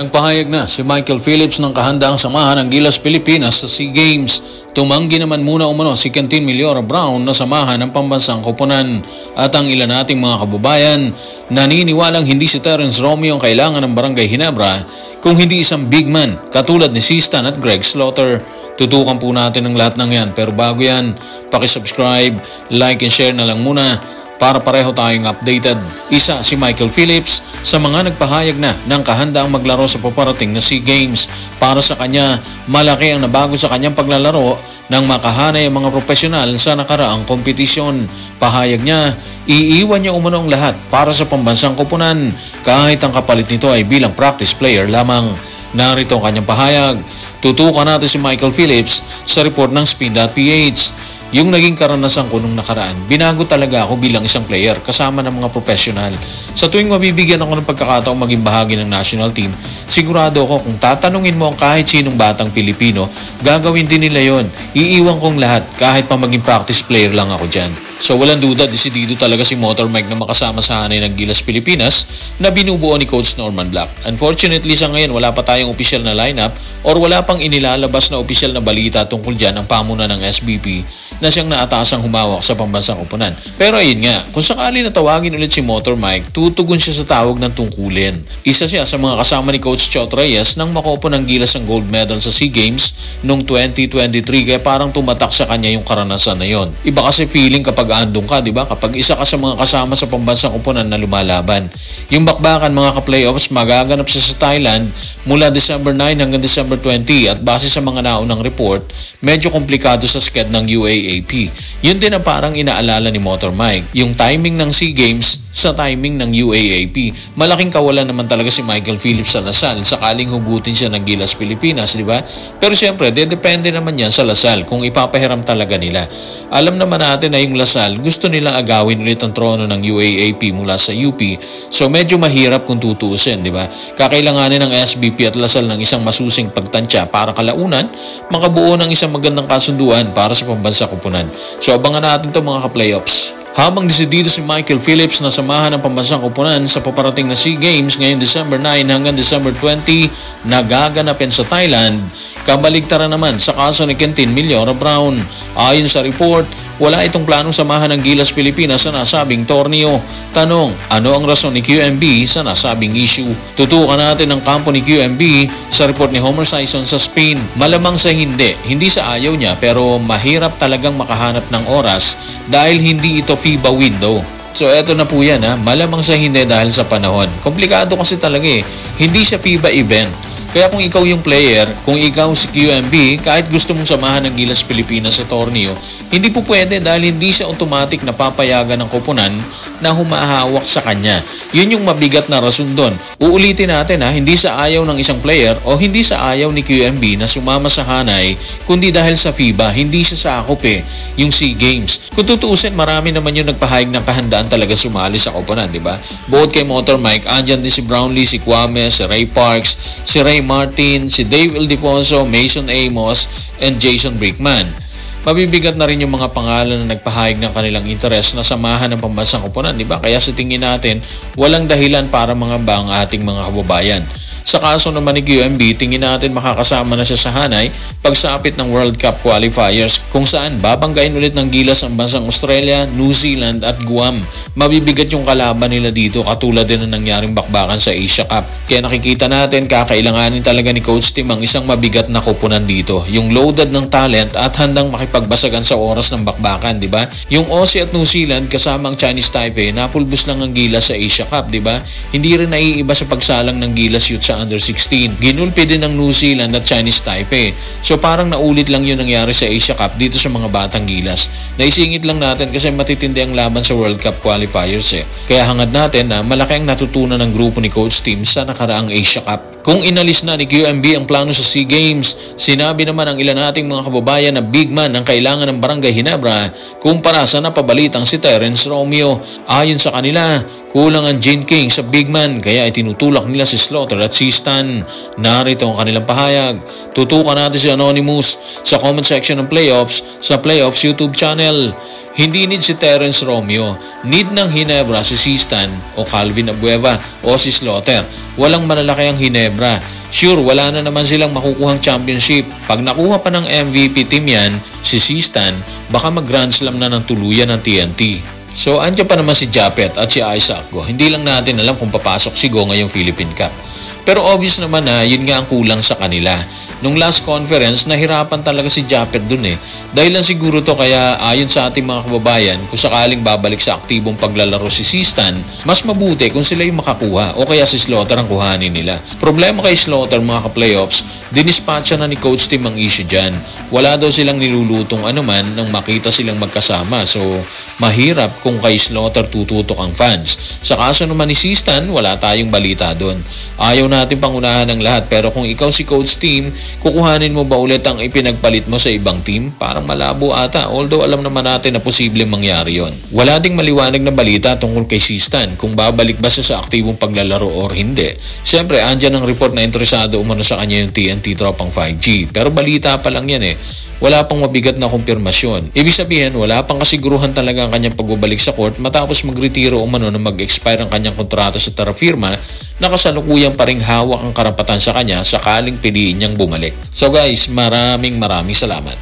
Nagpahayag na si Michael Phillips ng kahandaang samahan ng Gilas Pilipinas sa SEA Games. Tumanggi naman muna umano si Quentin Millora Brown na samahan ng pambansang koponan. At ang ilan nating mga kababayan naniniwalang hindi si Terence Romeo ang kailangan ng Barangay Ginebra kung hindi isang big man katulad ni Sistan at Greg Slaughter. Tutukan po natin ang lahat ng yan, pero bago yan, pakisubscribe, like and share na lang muna para pareho tayong updated. Isa si Michael Phillips sa mga nagpahayag na ng kahandaang maglaro sa paparating na SEA Games. Para sa kanya, malaki ang nabago sa kanyang paglalaro nang makahanay ang mga profesional sa nakaraang kompetisyon. Pahayag niya, iiwan niya umano ang lahat para sa pambansang koponan kahit ang kapalit nito ay bilang practice player lamang. Narito ang kanyang pahayag. Tutukan natin si Michael Phillips sa report ng Spin.ph. Yung naging karanasan ko nung nakaraan, binago talaga ako bilang isang player kasama ng mga profesional. Sa tuwing mabibigyan ako ng pagkakataong maging bahagi ng national team, sigurado ako kung tatanungin mo ang kahit sinong batang Pilipino, gagawin din nila yon. Iiwan kong lahat kahit pa maging practice player lang ako dyan. So walang duda, desidido talaga si Motor Mike na makasama sa hanay ng Gilas Pilipinas na binubuo ni Coach Norman Black. Unfortunately sa ngayon wala pa tayong opisyal na lineup or wala pang inilalabas na opisyal na balita tungkol dyan ang pamunan ng SBP na siyang naatasang humawak sa pambansang koponan. Pero ayun nga, kung sakali na tawagin ulit si Motor Mike, tutugon siya sa tawag ng tungkulin. Isa siya sa mga kasama ni Coach Chot Reyes nang makopo ng Gilas ang gold medal sa SEA Games noong 2023 kaya parang tumatak sa kanya yung karanasan na yon. Iba kasi feeling kapag andong ka, di ba? Kapag isa ka sa mga kasama sa pambansang koponan na lumalaban. Yung bakbakan mga ka-playoffs magaganap siya sa Thailand mula December 9 hanggang December 20 at base sa mga naunang report, medyo komplikado sa sked ng UAAP. Yun din ang parang inaalala ni Motor Mike. Yung timing ng SEA Games sa timing ng UAAP. Malaking kawalan naman talaga si Michael Phillips sa Lasal sakaling hugutin siya ng Gilas Pilipinas, di ba? Pero siyempre, depende naman yan sa Lasal kung ipapahiram talaga nila. Alam naman natin na yung Lasal, gusto nilang agawin ulit ang trono ng UAAP mula sa UP. So medyo mahirap kung tutuusin, di ba? Kakailanganin ng SBP at Lasal ng isang masusing pagtansya para kalaunan, makabuo ng isang magandang kasunduan para sa pambansa koponan. So abangan natin ito mga ka-playoffs. Habang desidido si Michael Phillips na samahan ng pambansang koponan sa paparating na SEA Games ngayong December 9 hanggang December 20 na gaganapin sa Thailand, kabaligtaran naman sa kaso ni Quentin Millora Brown. Ayon sa report, wala itong planong samahan ng Gilas Pilipinas sa nasabing torneo. Tanong, ano ang rason ni QMB sa nasabing issue? Tutukan natin ang kampo ni QMB sa report ni Homer Sison sa Spain. Malamang sa hindi sa ayaw niya pero mahirap talagang makahanap ng oras dahil hindi ito FIBA window. So eto na po yan malamang sa hindi dahil sa panahon. Komplikado kasi talaga hindi siya FIBA event. Kaya kung ikaw yung player, kung ikaw si QMB, kahit gusto mong samahan ng Gilas Pilipinas sa torneo, hindi po pwede dahil hindi siya automatic na papayagan ng koponan na humahawak sa kanya. Yun yung mabigat na rason doon. Uulitin natin hindi sa ayaw ng isang player o hindi sa ayaw ni QMB na sumama sa hanay, kundi dahil sa FIBA, hindi siya sakop yung SEA Games. Kung tutuusin, marami naman yung nagpahayag ng kahandaan talaga sumali sa koponan, di ba? Bukod kay Motor Mike, andyan din si Brownlee, si Kwame, si Ray Parks, si Ray Martin, si Dave Ildefonso, Mason Amos, and Jason Brickman. Mabibigat na rin yung mga pangalan na nagpahayag ng kanilang interes na samahan ng pambansang koponan, di ba? Kaya sa tingin natin, walang dahilan para mangamba ang ating mga kababayan. Sa kaso naman ni QMB, tingin natin makakasama na siya sa hanay pagsapit ng World Cup qualifiers kung saan babanggain ulit ng Gilas ang bansang Australia, New Zealand at Guam. Mabibigat yung kalaban nila dito katulad din ng nangyaring bakbakan sa Asia Cup. Kaya nakikita natin kakailanganin talaga ni Coach Tim ang isang mabigat na koponan dito. Yung loaded ng talent at handang makipagbasagan sa oras ng bakbakan, di ba? Yung Aussie at New Zealand kasama ang Chinese Taipei, napulbos lang ang Gilas sa Asia Cup, di ba? Hindi rin naiiba sa pagsalang ng Gilas Youth sa Under-16. Ginulpi din ng New Zealand at Chinese Taipei. So parang naulit lang yung nangyari sa Asia Cup dito sa mga batang Gilas. Naisingit lang natin kasi matitindi ang laban sa World Cup qualifiers Kaya hangad natin na malaki ang natutunan ng grupo ni Coach Tim sa nakaraang Asia Cup. Kung inalis na ni QMB ang plano sa SEA Games, sinabi naman ng ilan nating mga kababayan na big man ang kailangan ng Barangay Ginebra kumpara sa napabalitang si Terence Romeo. Ayon sa kanila, kulang ang Gene King sa big man kaya itinutulak nila si Slaughter at Sistan. Narito ang kanilang pahayag. Tutukan natin si Anonymous sa comment section ng playoffs sa Playoffs YouTube channel. Hindi need si Terence Romeo. Need ng Ginebra si Sistan o Calvin Abueva o si Slaughter. Walang malalaki ang Ginebra. Sure, wala na naman silang makukuhang championship. Pag nakuha pa ng MVP team yan, si Sistan, baka mag-Grand Slam na ng tuluyan ng TNT. So, andyan pa naman si Japet at si Isaac Go. Hindi lang natin alam kung papasok si Go ngayong Philippine Cup. Pero obvious naman na yun nga ang kulang sa kanila. Nung last conference, nahirapan talaga si Japet dun Dahil lang siguro to kaya ayon sa ating mga kababayan, kung sakaling babalik sa aktibong paglalaro si Sistan, mas mabuti kung sila yung makakuha o kaya si Slaughter ang kuhanin nila. Problema kay Slaughter mga ka-playoffs, dinispatcha na ni Coach Tim ang issue dyan. Wala daw silang nilulutong anuman nang makita silang magkasama. So, mahirap kung kay Slaughter tututok ang fans. Sa kaso naman ni Sistan, wala tayong balita doon. Ayaw natin pangunahan ng lahat pero kung ikaw si Coach Tim, kukuhanin mo ba ulit ang ipinagpalit mo sa ibang team? Parang malabo ata, although alam naman natin na posibleng mangyari yon. Wala ding maliwanag na balita tungkol kay Sistan kung babalik ba siya sa aktibong paglalaro or hindi. Siyempre, andyan ang report na interesado umano sa kanya yung TNT tropang 5G. Pero balita pa lang yan Wala pang mabigat na kumpirmasyon. Ibig sabihin, wala pang kasiguruhan talaga ang kanyang pagbabalik sa court matapos magretiro umano na mag-expire ang kanyang kontrata sa Terra Firma na kasalukuyang pa ring hawak ang karapatan sa kanya sakaling piliin niyang bumalik. So guys, maraming salamat.